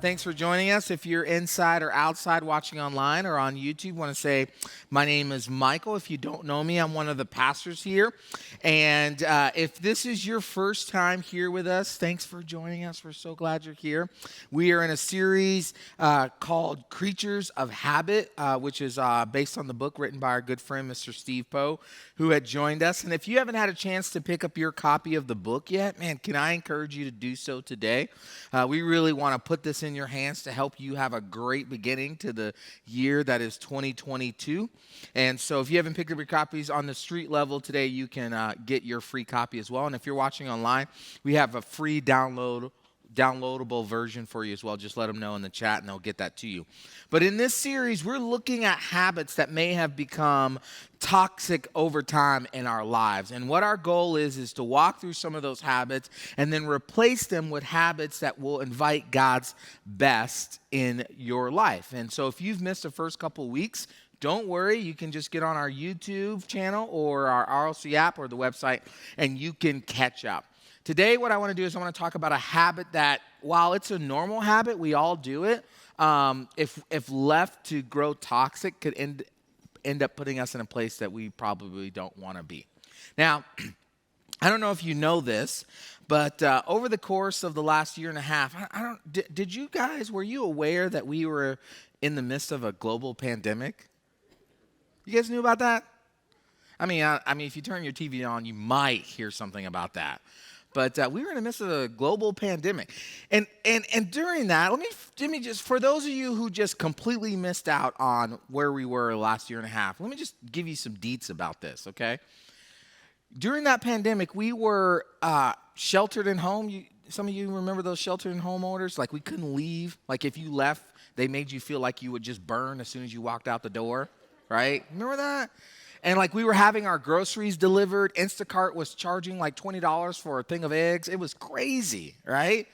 Thanks for joining us. If you're inside or outside watching online or on YouTube, I want to say my name is Michael. If you don't know me, I'm one of the pastors here. And if this is your first time here with us, thanks for joining us. We're so glad you're here. We are in a series called Creatures of Habit, which is based on the book written by our good friend, Mr. Steve Poe, who had joined us. And if you haven't had a chance to pick up your copy of the book yet, man, can I encourage you to do so today? We really want to put this in your hands to help you have a great beginning to the year that is 2022. And so if you haven't picked up your copies on the street level today, you can get your free copy as well. And if you're watching online, we have a free downloadable version for you as well. Just let them know in the chat and they'll get that to you. But in this series, we're looking at habits that may have become toxic over time in our lives. And what our goal is to walk through some of those habits and then replace them with habits that will invite God's best in your life. And so if you've missed the first couple weeks, don't worry, you can just get on our YouTube channel or our RLC app or the website and you can catch up. Today, what I want to do is I want to talk about a habit that, while it's a normal habit, we all do it, if left to grow toxic, could end up putting us in a place that we probably don't want to be. Now, I don't know if you know this, but over the course of the last year and a half, did you guys, were you aware that we were in the midst of a global pandemic? You guys knew about that? I mean, if you turn your TV on, you might hear something about that. But we were in the midst of a global pandemic. And during that, let me just, for those of you who just completely missed out on where we were last year and a half, let me just give you some deets about this, okay? During that pandemic, we were sheltered in home. Some of you remember those sheltered in home orders? Like we couldn't leave. Like if you left, they made you feel like you would just burn as soon as you walked out the door, right? Remember that? And like we were having our groceries delivered. Instacart was charging like $20 for a thing of eggs. It was crazy, right?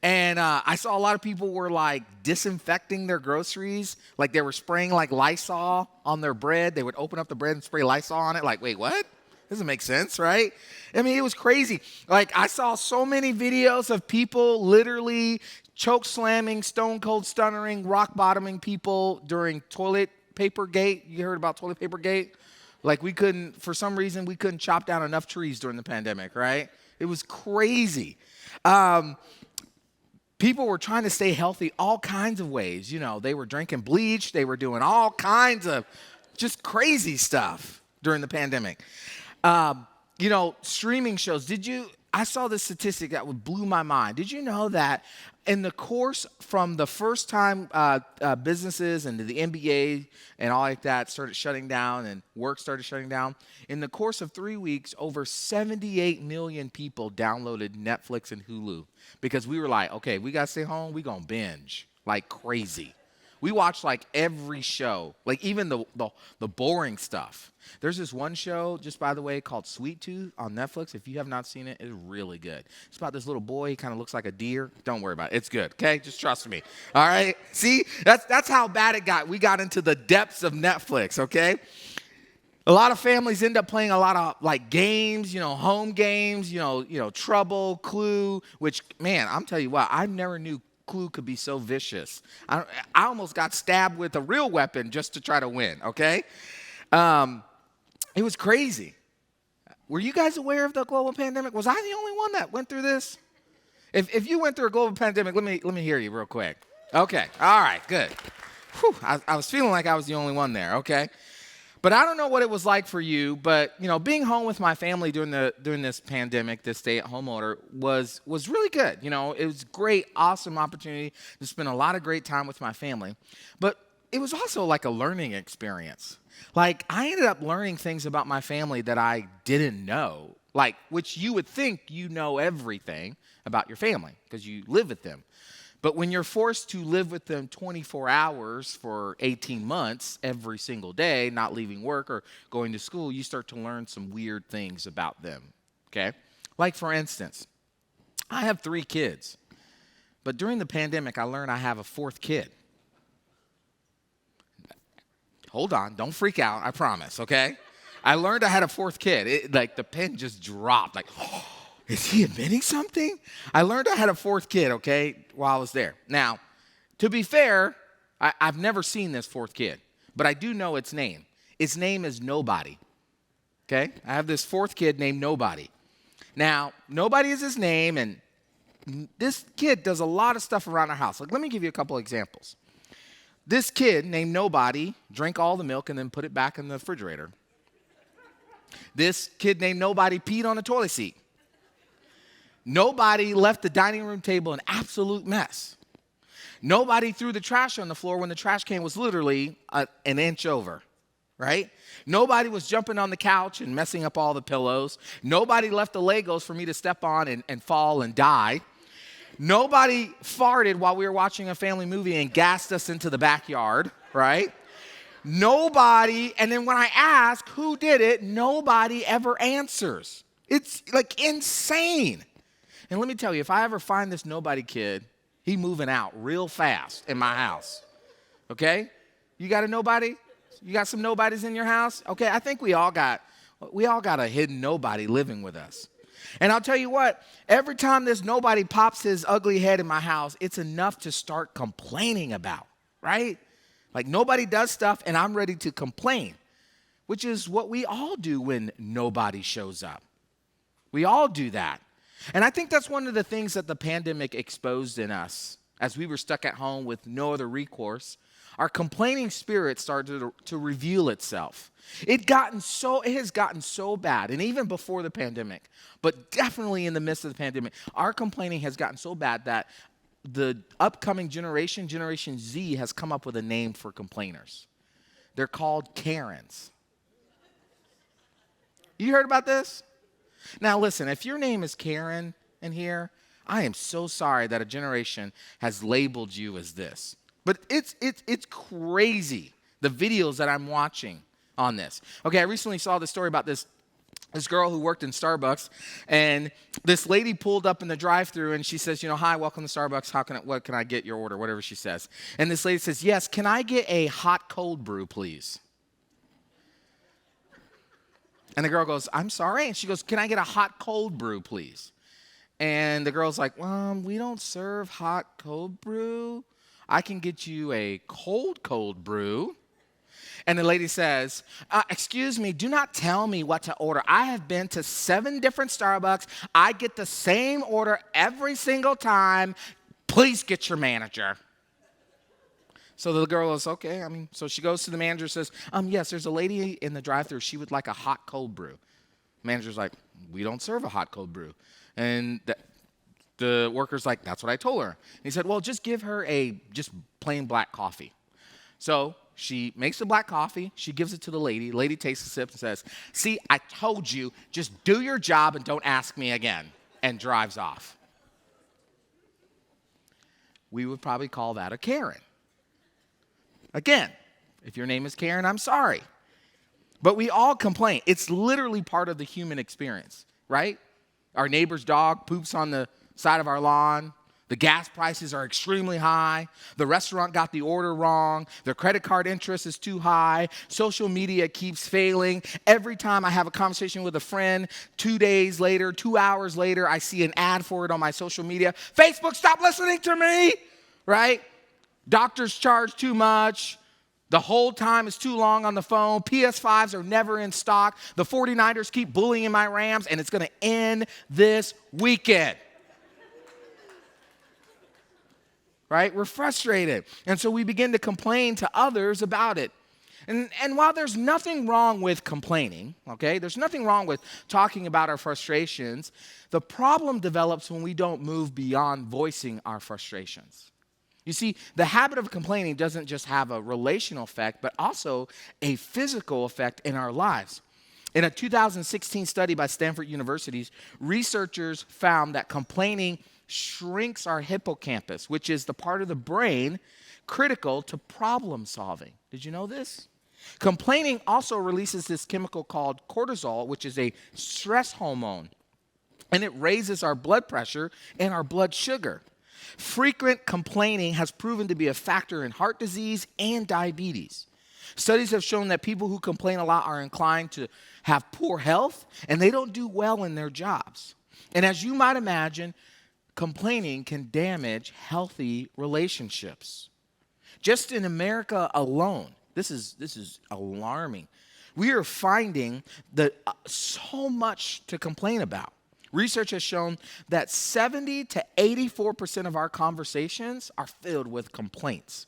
And I saw a lot of people were like disinfecting their groceries. Like they were spraying like Lysol on their bread. They would open up the bread and spray Lysol on it. Like, wait, what? Doesn't make sense, right? I mean, it was crazy. Like I saw so many videos of people literally choke slamming, stone cold stuttering, rock bottoming people during toilet paper gate. You heard about toilet paper gate? Like for some reason, we couldn't chop down enough trees during the pandemic, right? It was crazy. People were trying to stay healthy all kinds of ways. You know, they were drinking bleach. They were doing all kinds of just crazy stuff during the pandemic. Streaming shows. I saw this statistic that blew my mind. Did you know that in the course from the first time businesses and the NBA and all like that started shutting down and work started shutting down, in the course of 3 weeks, over 78 million people downloaded Netflix and Hulu because we were like, okay, we got to stay home. We going to binge like crazy. We watched like every show, like even the boring stuff. There's this one show, just by the way, called Sweet Tooth on Netflix. If you have not seen it, it's really good. It's about this little boy. He kind of looks like a deer. Don't worry about it. It's good, okay? Just trust me, all right? See, that's how bad it got. We got into the depths of Netflix, okay? A lot of families end up playing a lot of like games, home games, Trouble, Clue, which, man, I'm telling you what, I never knew Clue could be so vicious. I almost got stabbed with a real weapon just to try to win, okay? It was crazy. Were you guys aware of the global pandemic? Was I the only one that went through this? If you went through a global pandemic, let me hear you real quick. Okay, all right, good. Whew, I was feeling like I was the only one there, okay? But I don't know what it was like for you, but being home with my family during this pandemic, this stay-at-home order was really good. It was a great, awesome opportunity to spend a lot of great time with my family. But it was also like a learning experience. Like I ended up learning things about my family that I didn't know, like which you would think you know everything about your family because you live with them. But when you're forced to live with them 24 hours for 18 months every single day, not leaving work or going to school, you start to learn some weird things about them, okay? Like, for instance, I have 3 kids, but during the pandemic, I learned I have a 4th kid. Hold on, don't freak out, I promise, okay? I learned I had a 4th kid. Like, the pen just dropped, like, oh, is he admitting something? I learned I had a 4th kid, okay, while I was there. Now, To be fair, I've never seen this fourth kid, but I do know its name. Its name is Nobody. Okay? I have this fourth kid named Nobody. Now, Nobody is his name, and this kid does a lot of stuff around our house. Like, let me give you a couple examples. This kid named Nobody drank all the milk and then put it back in the refrigerator. This kid named Nobody peed on the toilet seat. Nobody left the dining room table an absolute mess. Nobody threw the trash on the floor when the trash can was literally an inch over, right? Nobody was jumping on the couch and messing up all the pillows. Nobody left the Legos for me to step on and fall and die. Nobody farted while we were watching a family movie and gassed us into the backyard, right? Nobody, and then when I ask who did it, nobody ever answers. It's like insane. And let me tell you, if I ever find this Nobody kid, he moving out real fast in my house. Okay? You got a Nobody? You got some Nobodies in your house? Okay, I think we all got a hidden Nobody living with us. And I'll tell you what, every time this Nobody pops his ugly head in my house, it's enough to start complaining about, right? Like nobody does stuff and I'm ready to complain, which is what we all do when nobody shows up. We all do that. And I think that's one of the things that the pandemic exposed in us as we were stuck at home with no other recourse. Our complaining spirit started to reveal itself. It has gotten so bad, and even before the pandemic, but definitely in the midst of the pandemic, our complaining has gotten so bad that the upcoming generation, Generation Z, has come up with a name for complainers. They're called Karens. You heard about this? Now listen, if your name is Karen in here, I am so sorry that a generation has labeled you as this. But it's crazy, the videos that I'm watching on this. Okay, I recently saw this story about this girl who worked in Starbucks, and this lady pulled up in the drive-thru and she says, hi, welcome to Starbucks. What can I get your order? Whatever she says. And this lady says, yes, can I get a hot cold brew, please? And the girl goes, I'm sorry? And she goes, can I get a hot cold brew, please? And the girl's like, we don't serve hot cold brew. I can get you a cold brew. And the lady says, excuse me, do not tell me what to order. I have been to 7 different Starbucks. I get the same order every single time. Please get your manager. So the girl goes, okay. So she goes to the manager and says, yes, there's a lady in the drive-thru. She would like a hot cold brew. Manager's like, we don't serve a hot cold brew. And the worker's like, that's what I told her. And he said, well, just give her just plain black coffee. So she makes the black coffee. She gives it to the lady. The lady takes a sip and says, see, I told you, just do your job and don't ask me again, and drives off. We would probably call that a Karen. Again, if your name is Karen, I'm sorry. But we all complain. It's literally part of the human experience, right? Our neighbor's dog poops on the side of our lawn. The gas prices are extremely high. The restaurant got the order wrong. Their credit card interest is too high. Social media keeps failing. Every time I have a conversation with a friend, 2 days later, 2 hours later, I see an ad for it on my social media. Facebook, stop listening to me, right? Doctors charge too much. The hold time is too long on the phone. PS5s are never in stock. The 49ers keep bullying my Rams, and it's going to end this weekend. Right? We're frustrated. And so we begin to complain to others about it. And while there's nothing wrong with complaining, okay, there's nothing wrong with talking about our frustrations, the problem develops when we don't move beyond voicing our frustrations. You see, the habit of complaining doesn't just have a relational effect, but also a physical effect in our lives. In a 2016 study by Stanford University, researchers found that complaining shrinks our hippocampus, which is the part of the brain critical to problem solving. Did you know this? Complaining also releases this chemical called cortisol, which is a stress hormone, and it raises our blood pressure and our blood sugar. Frequent complaining has proven to be a factor in heart disease and diabetes. Studies have shown that people who complain a lot are inclined to have poor health, and they don't do well in their jobs. And as you might imagine, complaining can damage healthy relationships. Just in America alone, this is alarming. We are finding that so much to complain about. Research has shown that 70 to 84% of our conversations are filled with complaints.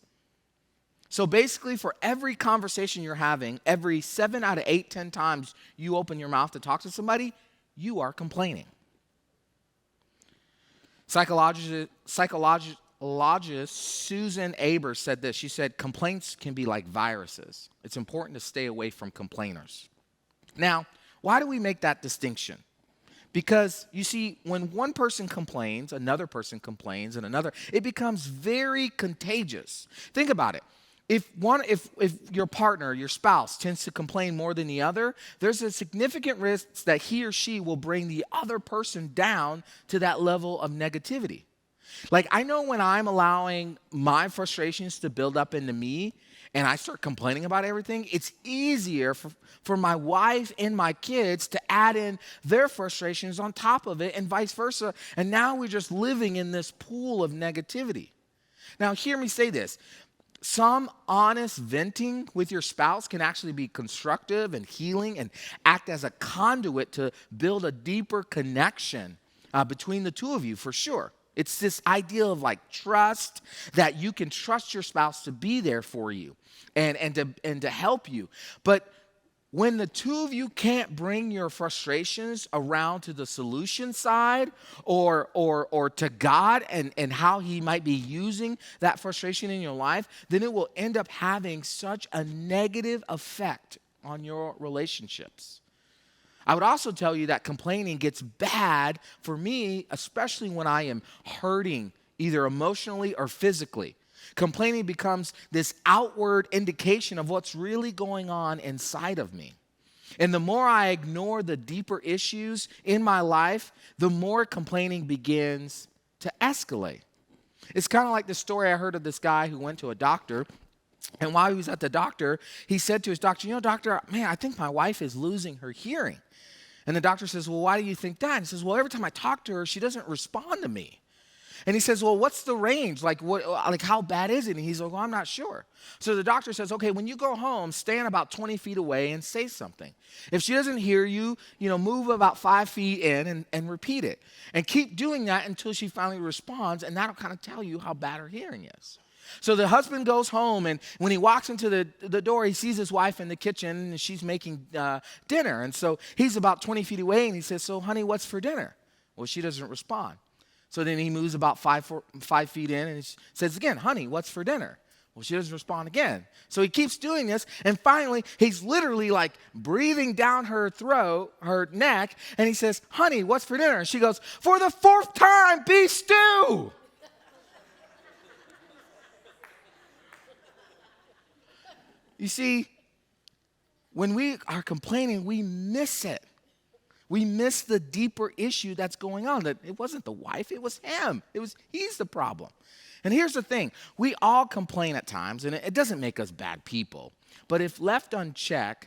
So basically, for every conversation you're having, every 7 out of 8, 10 times you open your mouth to talk to somebody, you are complaining. Psychologist Susan Aber said this. She said, complaints can be like viruses. It's important to stay away from complainers. Now, why do we make that distinction? Because, you see, when one person complains, another person complains, and another, it becomes very contagious. Think about it. If your partner, your spouse, tends to complain more than the other, there's a significant risk that he or she will bring the other person down to that level of negativity. Like, I know when I'm allowing my frustrations to build up into me and I start complaining about everything, it's easier for my wife and my kids to add in their frustrations on top of it and vice versa. And now we're just living in this pool of negativity. Now, hear me say this. Some honest venting with your spouse can actually be constructive and healing and act as a conduit to build a deeper connection between the two of you, for sure. It's this idea of like trust, that you can trust your spouse to be there for you and to help you. But when the two of you can't bring your frustrations around to the solution side or to God and how he might be using that frustration in your life, then it will end up having such a negative effect on your relationships. I would also tell you that complaining gets bad for me, especially when I am hurting, either emotionally or physically. Complaining becomes this outward indication of what's really going on inside of me. And the more I ignore the deeper issues in my life, the more complaining begins to escalate. It's kind of like the story I heard of this guy who went to a doctor. And while he was at the doctor, he said to his doctor, doctor, man, I think my wife is losing her hearing. And the doctor says, well, why do you think that? And he says, well, every time I talk to her, she doesn't respond to me. And he says, well, what's the range? Like how bad is it? And he's like, well, I'm not sure. So the doctor says, okay, when you go home, stand about 20 feet away and say something. If she doesn't hear you, move about 5 feet in and repeat it. And keep doing that until she finally responds, and that'll kind of tell you how bad her hearing is. So the husband goes home, and when he walks into the door, he sees his wife in the kitchen, and she's making dinner. And so he's about 20 feet away, and he says, so, honey, what's for dinner? Well, she doesn't respond. So then he moves about 5 feet in, and he says again, honey, what's for dinner? Well, she doesn't respond again. So he keeps doing this, and finally, he's literally like breathing down her throat, her neck, and he says, honey, what's for dinner? And she goes, for the 4th time, beef stew. You see, when we are complaining, we miss it. We miss the deeper issue that's going on. That it wasn't the wife, it was him. He's the problem. And here's the thing. We all complain at times, and it doesn't make us bad people. But if left unchecked,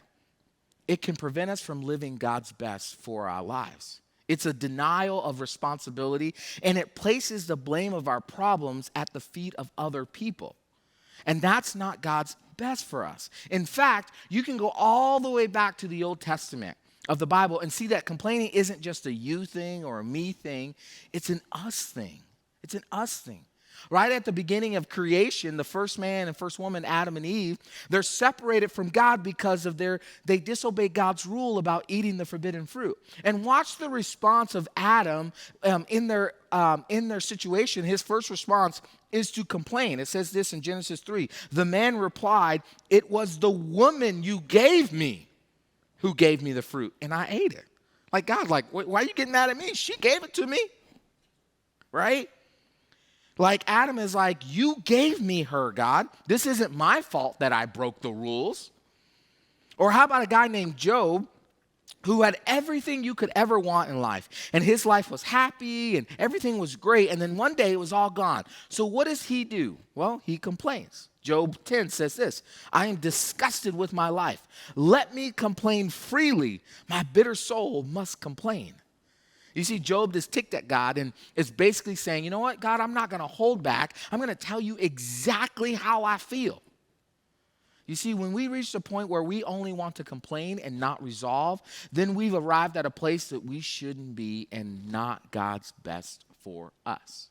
it can prevent us from living God's best for our lives. It's a denial of responsibility, and it places the blame of our problems at the feet of other people. And that's not God's best for us. In fact, you can go all the way back to the Old Testament of the Bible and see that complaining isn't just a you thing or a me thing. It's an us thing. It's an us thing. Right at the beginning of creation, the first man and first woman, Adam and Eve, they're separated from God because of they disobeyed God's rule about eating the forbidden fruit. And watch the response of Adam in their situation. His first response is to complain. It says this in Genesis 3. The man replied, it was the woman you gave me who gave me the fruit, and I ate it. Like, God, why are you getting mad at me? She gave it to me, right? Like, Adam is like, you gave me her, God. This isn't my fault that I broke the rules. Or how about a guy named Job who had everything you could ever want in life, and his life was happy, and everything was great, and then one day it was all gone. So what does he do? Well, he complains. Job 10 says this, I am disgusted with my life. Let me complain freely. My bitter soul must complain. You see, Job is ticked at God and is basically saying, you know what, God, I'm not going to hold back. I'm going to tell you exactly how I feel. You see, when we reach the point where we only want to complain and not resolve, then we've arrived at a place that we shouldn't be and not God's best for us.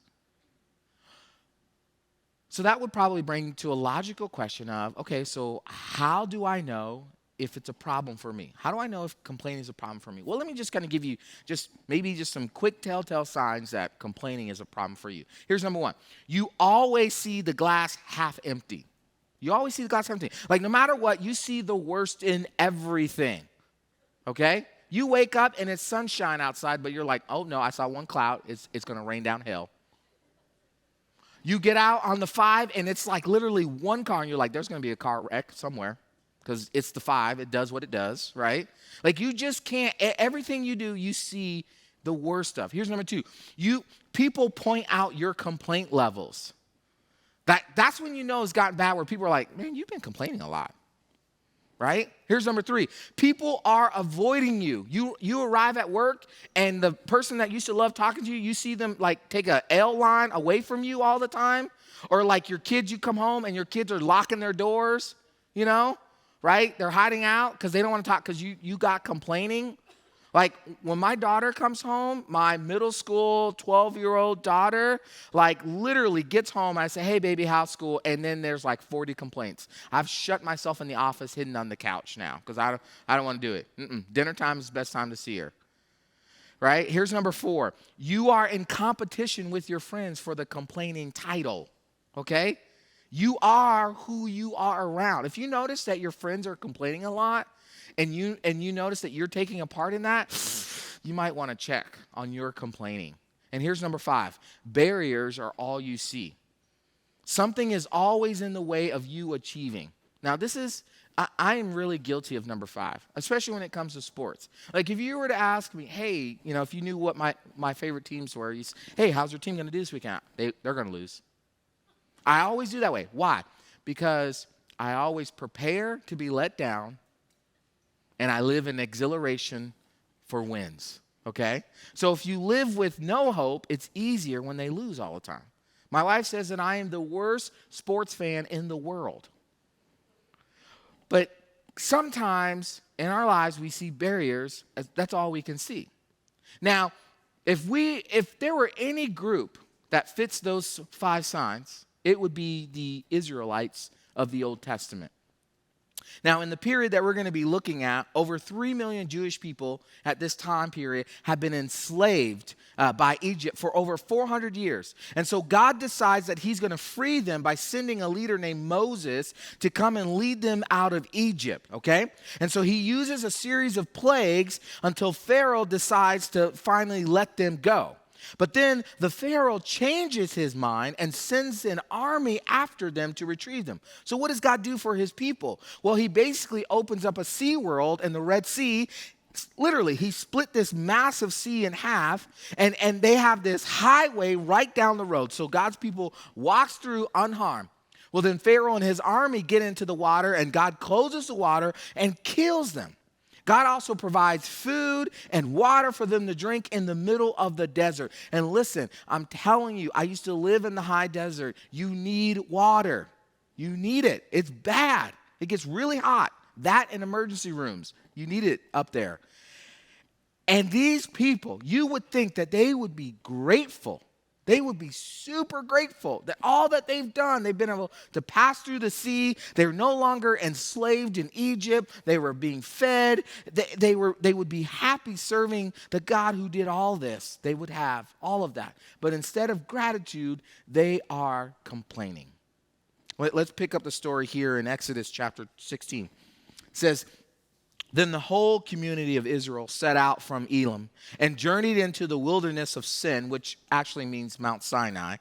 So that would probably bring to a logical question of, okay, so how do I know if it's a problem for me? How do I know if complaining is a problem for me? Well, let me just kind of give you maybe some quick telltale signs that complaining is a problem for you. Here's number one. You always see the glass half empty. You always see the glass half empty. Like no matter what, you see the worst in everything, okay? You wake up and it's sunshine outside, but you're like, oh no, I saw one cloud. It's going to rain down hell. You get out on the 5 and it's like literally one car and you're like, there's going to be a car wreck somewhere because it's the 5. It does what it does, right? Like you just can't, everything you do, you see the worst stuff. Here's number 2. People point out your complaint levels. That's when you know it's gotten bad where people are like, man, you've been complaining a lot. Right? Here's number 3. People are avoiding you. You arrive at work and the person that used to love talking to you, you see them like take a L line away from you all the time. Or like your kids, you come home and your kids are locking their doors, you know, right? They're hiding out because they don't want to talk because you got complaining. Like when my daughter comes home, my middle school 12-year-old daughter, like literally gets home. I say, hey, baby, how's school? And then there's like 40 complaints. I've shut myself in the office, hidden on the couch now because I don't want to do it. Dinner time is the best time to see her. Right? Here's number 4. You are in competition with your friends for the complaining title. Okay? You are who you are around. If you notice that your friends are complaining a lot, and you notice that you're taking a part in that, you might want to check on your complaining. And here's number 5. Barriers are all you see. Something is always in the way of you achieving. Now, I am really guilty of number 5, especially when it comes to sports. Like if you were to ask me, hey, if you knew what my favorite teams were, you say, hey, how's your team going to do this weekend? They're going to lose. I always do that way. Why? Because I always prepare to be let down. And I live in exhilaration for wins, okay? So if you live with no hope, it's easier when they lose all the time. My wife says that I am the worst sports fan in the world. But sometimes in our lives we see barriers. That's all we can see. Now, if there were any group that fits those 5 signs, it would be the Israelites of the Old Testament. Now, in the period that we're going to be looking at, over 3 million Jewish people at this time period have been enslaved by Egypt for over 400 years. And so God decides that he's going to free them by sending a leader named Moses to come and lead them out of Egypt, okay? And so he uses a series of plagues until Pharaoh decides to finally let them go. But then the Pharaoh changes his mind and sends an army after them to retrieve them. So what does God do for his people? Well, he basically opens up a sea world in the Red Sea. Literally, he split this massive sea in half, and they have this highway right down the road. So God's people walks through unharmed. Well, then Pharaoh and his army get into the water, and God closes the water and kills them. God also provides food and water for them to drink in the middle of the desert. And listen, I'm telling you, I used to live in the high desert. You need water. You need it. It's bad. It gets really hot. That in emergency rooms. You need it up there. And these people, you would think that they would be grateful. They would be super grateful that all that they've done, they've been able to pass through the sea. They're no longer enslaved in Egypt. They were being fed. They would be happy serving the God who did all this. They would have all of that. But instead of gratitude, they are complaining. Let's pick up the story here in Exodus chapter 16. It says, then the whole community of Israel set out from Elim and journeyed into the wilderness of Sin, which actually means Mount Sinai,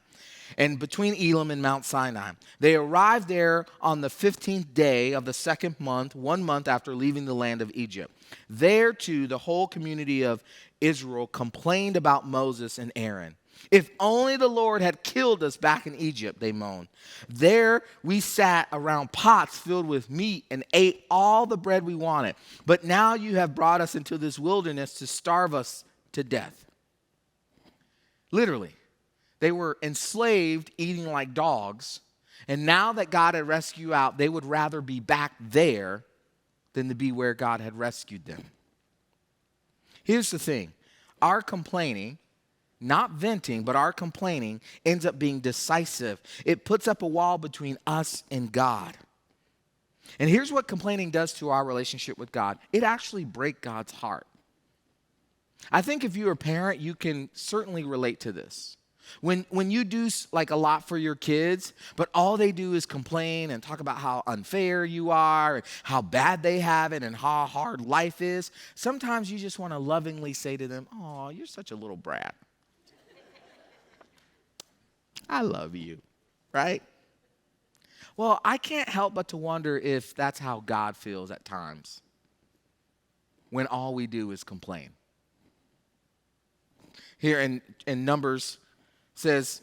and between Elim and Mount Sinai. They arrived there on the 15th day of the 2nd month, 1 month after leaving the land of Egypt. There, too, the whole community of Israel complained about Moses and Aaron. If only the Lord had killed us back in Egypt, they moaned. There we sat around pots filled with meat and ate all the bread we wanted. But now you have brought us into this wilderness to starve us to death. Literally. They were enslaved, eating like dogs. And now that God had rescued out, they would rather be back there than to be where God had rescued them. Here's the thing. Our complaining, not venting, but our complaining ends up being decisive. It puts up a wall between us and God. And here's what complaining does to our relationship with God. It actually breaks God's heart. I think if you're a parent, you can certainly relate to this. When you do like a lot for your kids, but all they do is complain and talk about how unfair you are and how bad they have it and how hard life is, sometimes you just want to lovingly say to them, "Oh, you're such a little brat. I love you," right? Well, I can't help but to wonder if that's how God feels at times when all we do is complain. Here in Numbers says,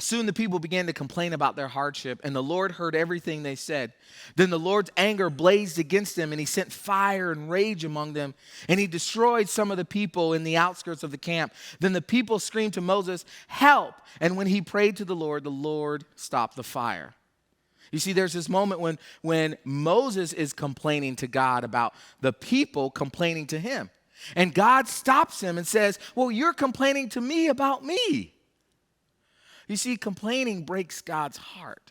soon the people began to complain about their hardship, and the Lord heard everything they said. Then the Lord's anger blazed against them, and he sent fire and rage among them, and he destroyed some of the people in the outskirts of the camp. Then the people screamed to Moses, "Help!" And when he prayed to the Lord stopped the fire. You see, there's this moment when Moses is complaining to God about the people complaining to him. And God stops him and says, "Well, you're complaining to me about me." You see, complaining breaks God's heart.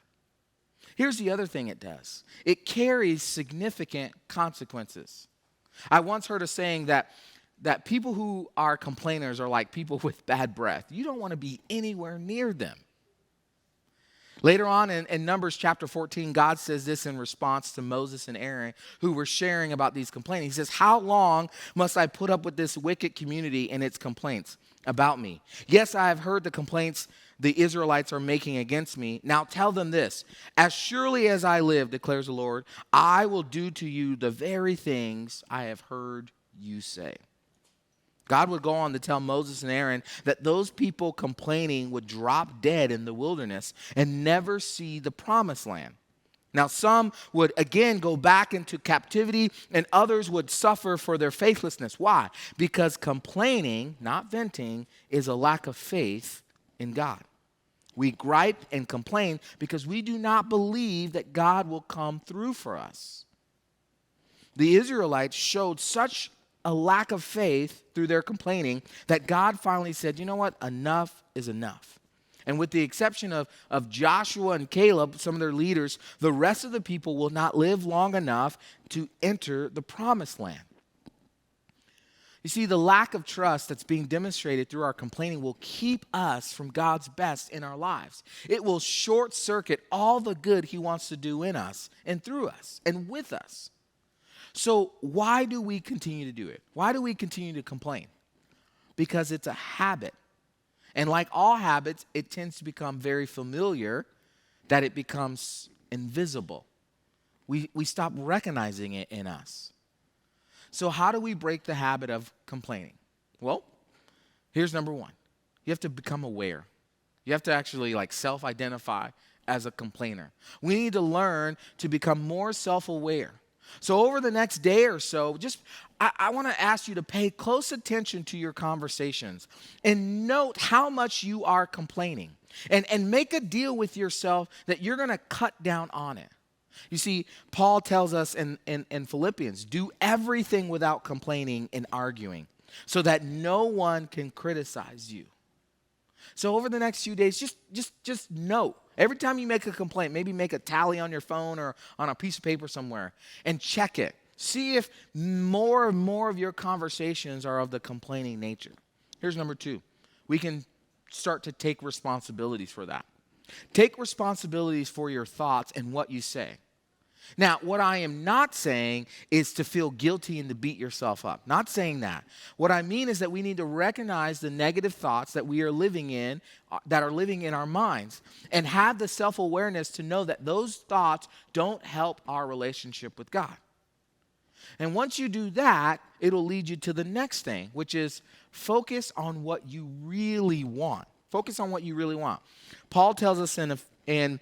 Here's the other thing it does. It carries significant consequences. I once heard a saying that people who are complainers are like people with bad breath. You don't want to be anywhere near them. Later on in Numbers chapter 14, God says this in response to Moses and Aaron, who were sharing about these complaints. He says, "How long must I put up with this wicked community and its complaints about me? Yes, I have heard the complaints the Israelites are making against me. Now tell them this: as surely as I live, declares the Lord, I will do to you the very things I have heard you say." God would go on to tell Moses and Aaron that those people complaining would drop dead in the wilderness and never see the promised land. Now, some would again go back into captivity, and others would suffer for their faithlessness. Why? Because complaining, not venting, is a lack of faith in God. We gripe and complain because we do not believe that God will come through for us. The Israelites showed such a lack of faith through their complaining that God finally said, "You know what? Enough is enough." And with the exception of Joshua and Caleb, some of their leaders, the rest of the people will not live long enough to enter the promised land. You see, the lack of trust that's being demonstrated through our complaining will keep us from God's best in our lives. It will short circuit all the good he wants to do in us and through us and with us. So why do we continue to do it? Why do we continue to complain? Because it's a habit. And like all habits, it tends to become very familiar that it becomes invisible. We stop recognizing it in us. So how do we break the habit of complaining? Well, here's number one. You have to become aware. You have to actually self-identify as a complainer. We need to learn to become more self-aware. So over the next day or so, I want to ask you to pay close attention to your conversations and note how much you are complaining, and make a deal with yourself that you're going to cut down on it. You see, Paul tells us in Philippians, do everything without complaining and arguing so that no one can criticize you. So over the next few days, just note. Every time you make a complaint, maybe make a tally on your phone or on a piece of paper somewhere and check it. See if more and more of your conversations are of the complaining nature. Here's number two. We can start to take responsibilities for that. Take responsibilities for your thoughts and what you say. Now, what I am not saying is to feel guilty and to beat yourself up. Not saying that. What I mean is that we need to recognize the negative thoughts that we are living in, that are living in our minds, and have the self-awareness to know that those thoughts don't help our relationship with God. And once you do that, it'll lead you to the next thing, which is focus on what you really want. Focus on what you really want. Paul tells us in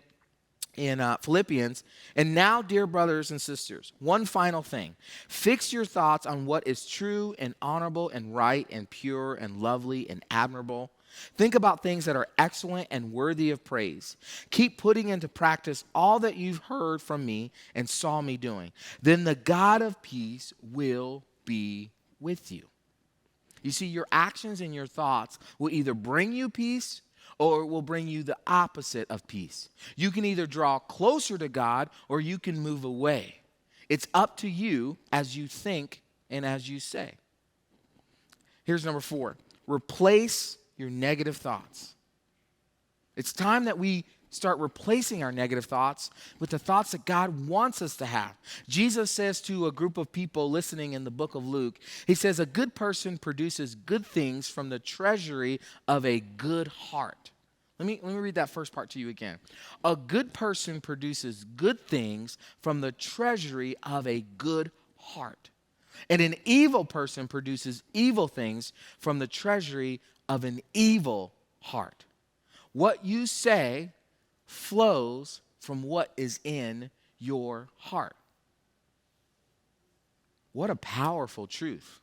Philippians, "And now, dear brothers and sisters, one final thing. Fix your thoughts on what is true and honorable and right and pure and lovely and admirable. Think about things that are excellent and worthy of praise. Keep putting into practice all that you've heard from me and saw me doing. Then the God of peace will be with you. You see, your actions and your thoughts will either bring you peace or it will bring you the opposite of peace. You can either draw closer to God or you can move away. It's up to you as you think and as you say. Here's number 4. Replace your negative thoughts. It's time that we start replacing our negative thoughts with the thoughts that God wants us to have. Jesus says to a group of people listening in the book of Luke, he says, a good person produces good things from the treasury of a good heart. Let me read that first part to you again. A good person produces good things from the treasury of a good heart. And an evil person produces evil things from the treasury of an evil heart. What you say flows from what is in your heart. What a powerful truth.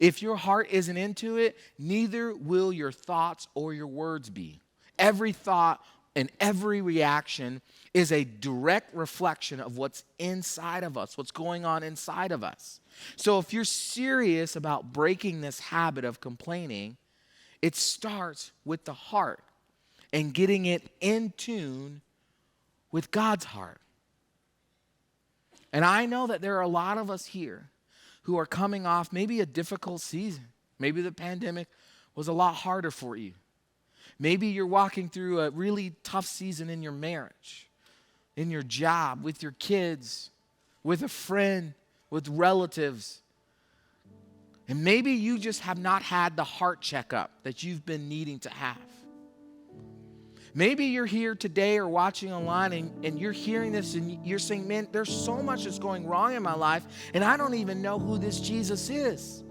If your heart isn't into it, neither will your thoughts or your words be. Every thought and every reaction is a direct reflection of what's inside of us, what's going on inside of us. So if you're serious about breaking this habit of complaining, it starts with the heart and getting it in tune with God's heart. And I know that there are a lot of us here who are coming off maybe a difficult season. Maybe the pandemic was a lot harder for you. Maybe you're walking through a really tough season in your marriage, in your job, with your kids, with a friend, with relatives. And maybe you just have not had the heart checkup that you've been needing to have. Maybe you're here today or watching online and you're hearing this and you're saying, man, there's so much that's going wrong in my life and I don't even know who this Jesus is.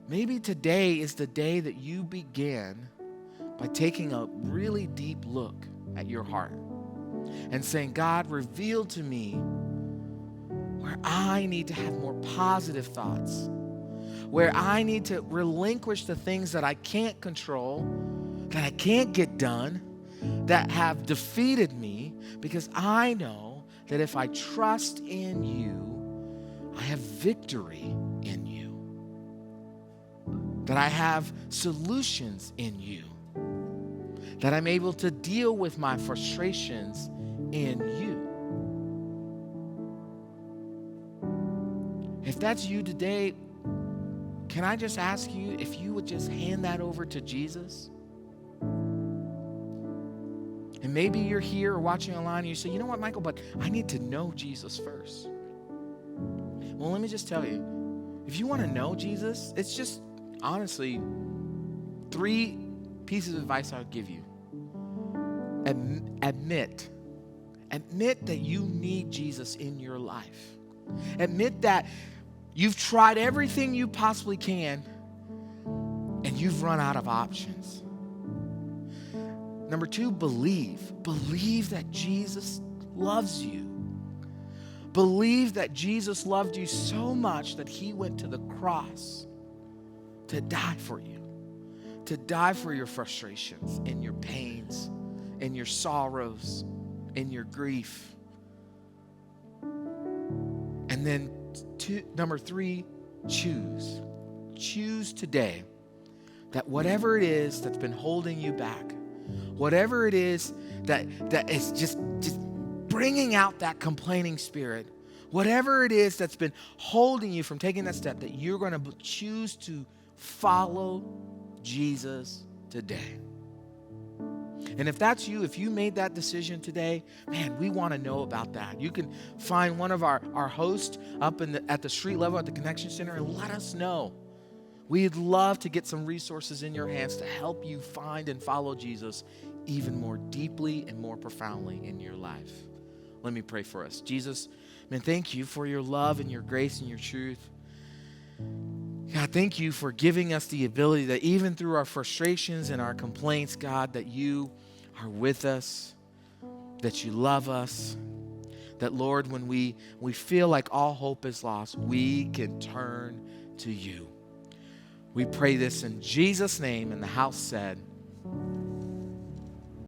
Maybe today is the day that you begin by taking a really deep look at your heart and saying, God, reveal to me where I need to have more positive thoughts, where I need to relinquish the things that I can't control, that I can't get done, that have defeated me, because I know that if I trust in you, I have victory in you. That I have solutions in you. That I'm able to deal with my frustrations in you. If that's you today, can I just ask you if you would just hand that over to Jesus? And maybe you're here or watching online and you say, you know what, Michael, but I need to know Jesus first. Well, let me just tell you, if you want to know Jesus, it's just honestly 3 pieces of advice I would give you. Admit that you need Jesus in your life. Admit that you've tried everything you possibly can and you've run out of options. Number 2, believe. Believe that Jesus loves you. Believe that Jesus loved you so much that he went to the cross to die for you, to die for your frustrations and your pains and your sorrows and your grief. And then number 3, choose. Choose today that whatever it is that's been holding you back, whatever it is that is just bringing out that complaining spirit, whatever it is that's been holding you from taking that step, that you're going to choose to follow Jesus today. And if that's you, if you made that decision today, man, we want to know about that. You can find one of our hosts up at the street level at the Connection Center and let us know. We'd love to get some resources in your hands to help you find and follow Jesus even more deeply and more profoundly in your life. Let me pray for us. Jesus, man, thank you for your love and your grace and your truth. God, thank you for giving us the ability that even through our frustrations and our complaints, God, that you are with us, that you love us, that, Lord, when we feel like all hope is lost, we can turn to you. We pray this in Jesus' name, and the house said,